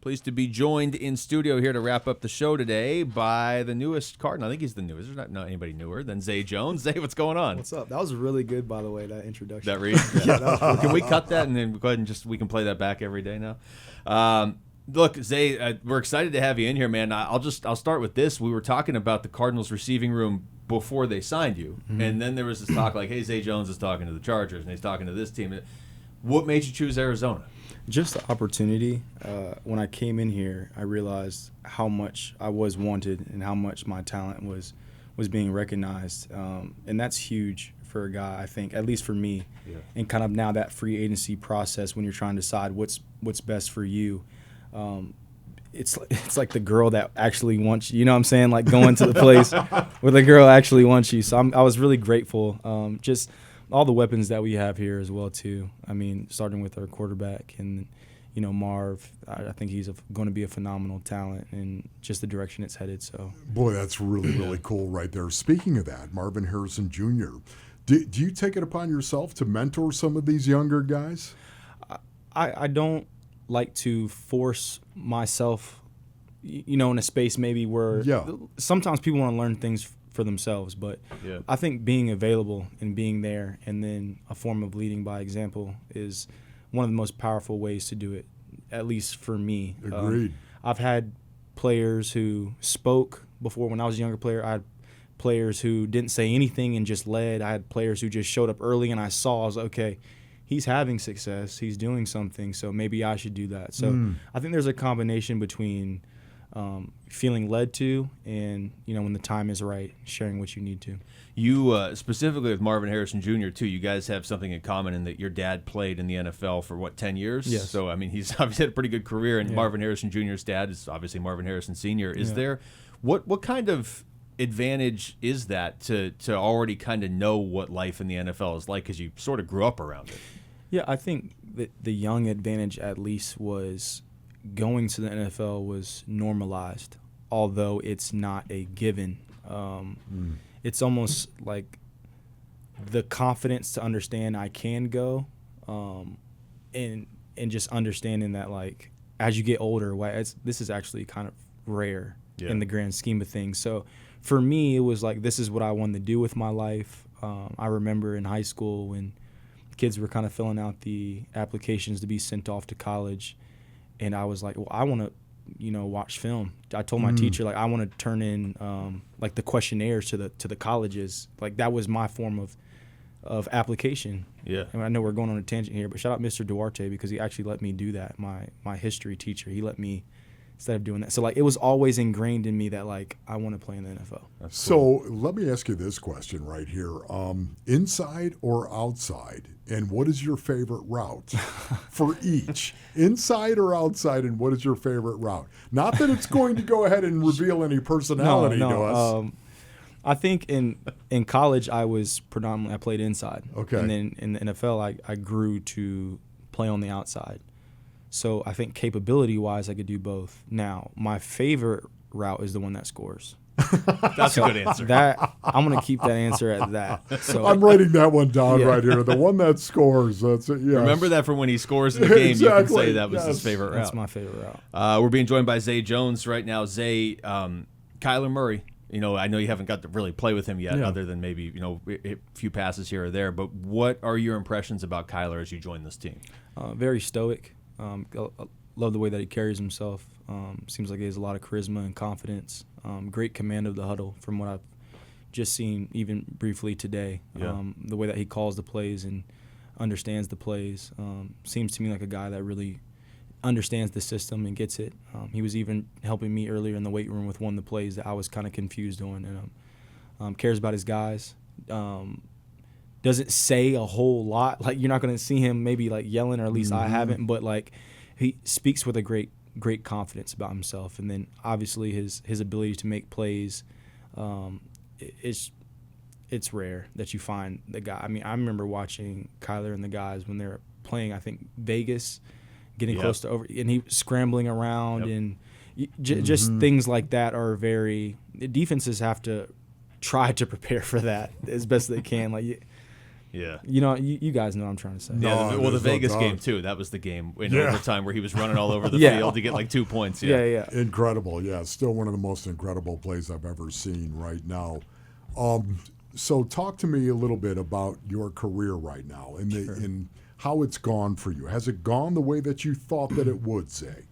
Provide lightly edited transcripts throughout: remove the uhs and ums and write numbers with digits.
Pleased to be joined in studio here to wrap up the show today by the newest Cardinal. I think he's the newest. There's not anybody newer than Zay Jones. Zay, what's going on? What's up? That was really good, by the way, that introduction. That read? Yeah. Well, can we cut that and then go ahead and we can play that back every day now? Look, Zay, we're excited to have you in here, man. I'll start with this. We were talking about the Cardinals receiving room before they signed you, and then there was this talk like, hey, Zay Jones is talking to the Chargers, and he's talking to this team. What made you choose Arizona? Just the opportunity. When I came in here, I realized how much I was wanted and how much my talent was being recognized. And that's huge for a guy, I think, at least for me. Yeah. And kind of now that free agency process when you're trying to decide what's best for you. It's like the girl that actually wants you. You know what I'm saying? Like going to the place where the girl actually wants you. So I was really grateful. Just all the weapons that we have here as well too. I mean, starting with our quarterback and Marv. I think he's going to be a phenomenal talent and just the direction it's headed. So boy, that's really cool right there. Speaking of that, Marvin Harrison Jr. Do you take it upon yourself to mentor some of these younger guys? I don't like to force myself, in a space maybe where sometimes people want to learn things for themselves, but I think being available and being there and then a form of leading by example is one of the most powerful ways to do it, at least for me. Agreed. I've had players who spoke before. When I was a younger player, I had players who didn't say anything and just led. I had players who just showed up early and I was like, okay, he's having success, he's doing something, so maybe I should do that. So I think there's a combination between feeling led to and, when the time is right, sharing what you need to. You, specifically with Marvin Harrison Jr., too, you guys have something in common in that your dad played in the NFL for, 10 years? Yes. So, I mean, he's obviously had a pretty good career, and Marvin Harrison Jr.'s dad is obviously Marvin Harrison Sr. Is there – what kind of advantage is that to already kind of know what life in the NFL is like because you sort of grew up around it? Yeah, I think that the young advantage at least was going to the NFL was normalized, although it's not a given. It's almost like the confidence to understand I can go, and just understanding that like as you get older, this is actually kind of rare in the grand scheme of things. So for me, it was like this is what I wanted to do with my life. I remember in high school when kids were kind of filling out the applications to be sent off to college, and I was like, well, I want to watch film. I told my teacher like I want to turn in like the questionnaires to the colleges. Like that was my form of application. Yeah. And I know we're going on a tangent here, but shout out Mr. Duarte because he actually let me do that. My history teacher, he let me instead of doing that. So like it was always ingrained in me that like I want to play in the NFL. So let me ask you this question right here: inside or outside? And what is your favorite route for each? Inside or outside, and what is your favorite route? Not that it's going to go ahead and reveal any personality to us. I think in college I played inside. Okay. And then in the NFL I grew to play on the outside. So I think capability-wise I could do both. Now, my favorite route is the one that scores. That's a good answer. I'm going to keep that answer at that. So I'm writing that one down right here. The one that scores. That's it. Yes. Remember that from when he scores in the game. Exactly. You can say that was his favorite route. That's my favorite route. We're being joined by Zay Jones right now. Zay, Kyler Murray. I know you haven't got to really play with him yet, other than maybe a few passes here or there. But what are your impressions about Kyler as you join this team? Very stoic. Love the way that he carries himself. Seems like he has a lot of charisma and confidence. Great command of the huddle from what I've just seen even briefly today. The way that he calls the plays and understands the plays seems to me like a guy that really understands the system and gets it. He was even helping me earlier in the weight room with one of the plays that I was kind of confused on. And cares about his guys. Doesn't say a whole lot. Like you're not going to see him maybe like yelling, or at least I haven't. But like he speaks with a great confidence about himself, and then obviously his ability to make plays. It's rare that you find the guy. I mean, I remember watching Kyler and the guys when they were playing. I think Vegas, getting close to over, and he scrambling around and just things like that are very. Defenses have to try to prepare for that as best they can. Like Yeah. You guys know what I'm trying to say. Yeah, No, the Vegas no game doubt. too. That was the game in Yeah. overtime where he was running all over the Yeah. field to get like 2 points. Yeah. Incredible. Yeah, still one of the most incredible plays I've ever seen right now. So talk to me a little bit about your career right now and and how it's gone for you. Has it gone the way that you thought that it would, Zay?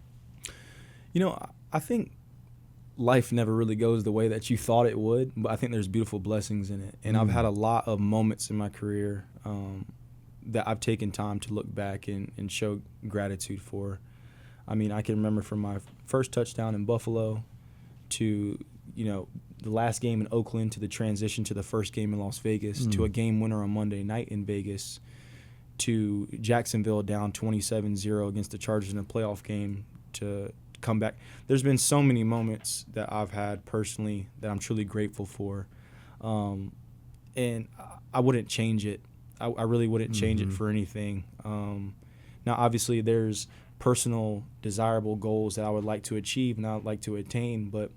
I think life never really goes the way that you thought it would, but I think there's beautiful blessings in it. And I've had a lot of moments in my career that I've taken time to look back and show gratitude for. I mean, I can remember from my first touchdown in Buffalo to, the last game in Oakland, to the transition to the first game in Las Vegas, to a game winner on Monday night in Vegas, to Jacksonville down 27-0 against the Chargers in a playoff game to come back. There's been so many moments that I've had personally that I'm truly grateful for. And I wouldn't change it. I really wouldn't change it for anything. Now, obviously, there's personal desirable goals that I would like to achieve and I would like to attain, but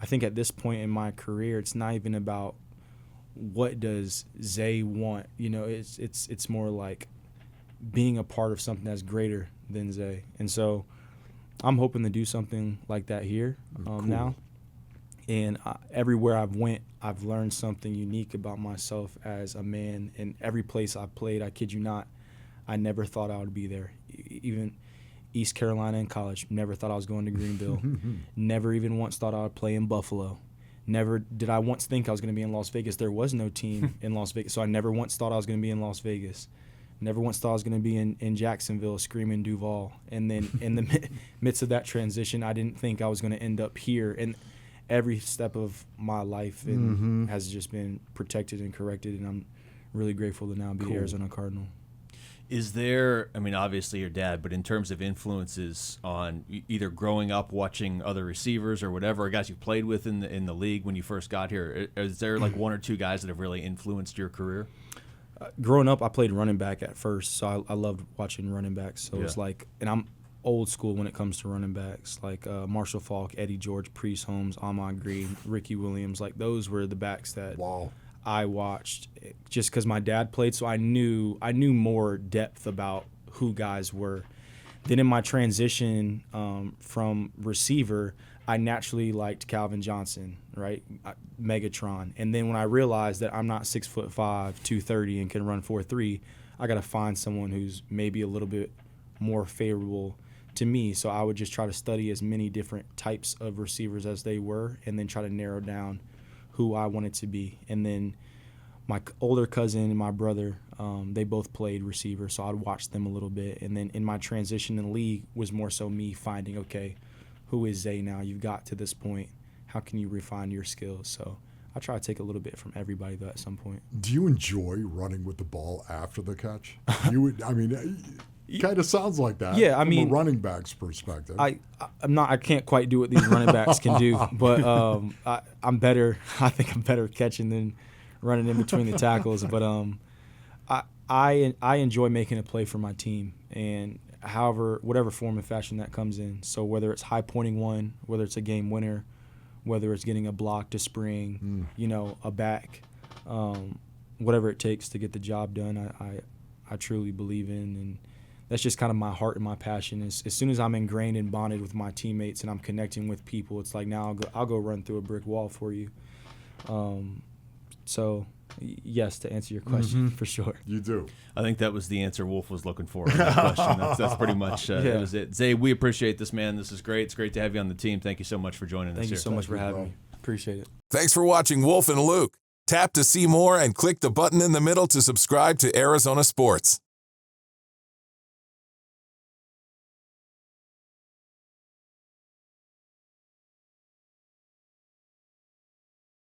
I think at this point in my career, it's not even about what does Zay want. It's more like being a part of something that's greater than Zay. And so I'm hoping to do something like that here now. And everywhere I've went, I've learned something unique about myself as a man. In every place I've played, I kid you not, I never thought I would be there. Even East Carolina in college, never thought I was going to Greenville. Never even once thought I would play in Buffalo. Never did I once think I was going to be in Las Vegas. There was no team in Las Vegas, so I never once thought I was going to be in Las Vegas. Never once thought I was going to be in Jacksonville screaming Duval. And then in the midst of that transition, I didn't think I was going to end up here. And every step of my life has just been protected and corrected, and I'm really grateful to now be Arizona Cardinal. Is there, obviously your dad, but in terms of influences on either growing up watching other receivers or whatever, or guys you played with in the league when you first got here, is there like one or two guys that have really influenced your career? Growing up, I played running back at first, so I loved watching running backs. So it's like, and I'm old school when it comes to running backs, like Marshall Faulk, Eddie George, Priest Holmes, Ahmad Green, Ricky Williams. Like those were the backs that I watched just because my dad played, so I knew more depth about who guys were. Then in my transition from receiver, I naturally liked Calvin Johnson, right? Megatron. And then when I realized that I'm not 6'5", 230, and can run 4.3, I got to find someone who's maybe a little bit more favorable to me. So I would just try to study as many different types of receivers as they were, and then try to narrow down who I wanted to be. And then my older cousin and my brother, they both played receiver, so I'd watch them a little bit. And then in my transition in the league was more so me finding, okay, who is Zay now? You've got to this point. How can you refine your skills? So I try to take a little bit from everybody, though, at some point. Do you enjoy running with the ball after the catch? It kind of sounds like that. Yeah, from a running back's perspective. I can't quite do what these running backs can do, but I'm better. I think I'm better catching than running in between the tackles. But I enjoy making a play for my team, and whatever form and fashion that comes in. So whether it's high pointing one, whether it's a game winner, whether it's getting a block to spring, a back, whatever it takes to get the job done, I truly believe in. And that's just kind of my heart and my passion. As soon as I'm ingrained and bonded with my teammates and I'm connecting with people, it's like, now I'll go run through a brick wall for you. So yes, to answer your question, for sure. You do. I think that was the answer Wolf was looking for in that question. That's pretty much that was it. Zay, we appreciate this, man. This is great. It's great to have you on the team. Thank you so much for joining us here. Thank you so much for having me. Appreciate it. Thanks for watching Wolf and Luke. Tap to see more and click the button in the middle to subscribe to Arizona Sports.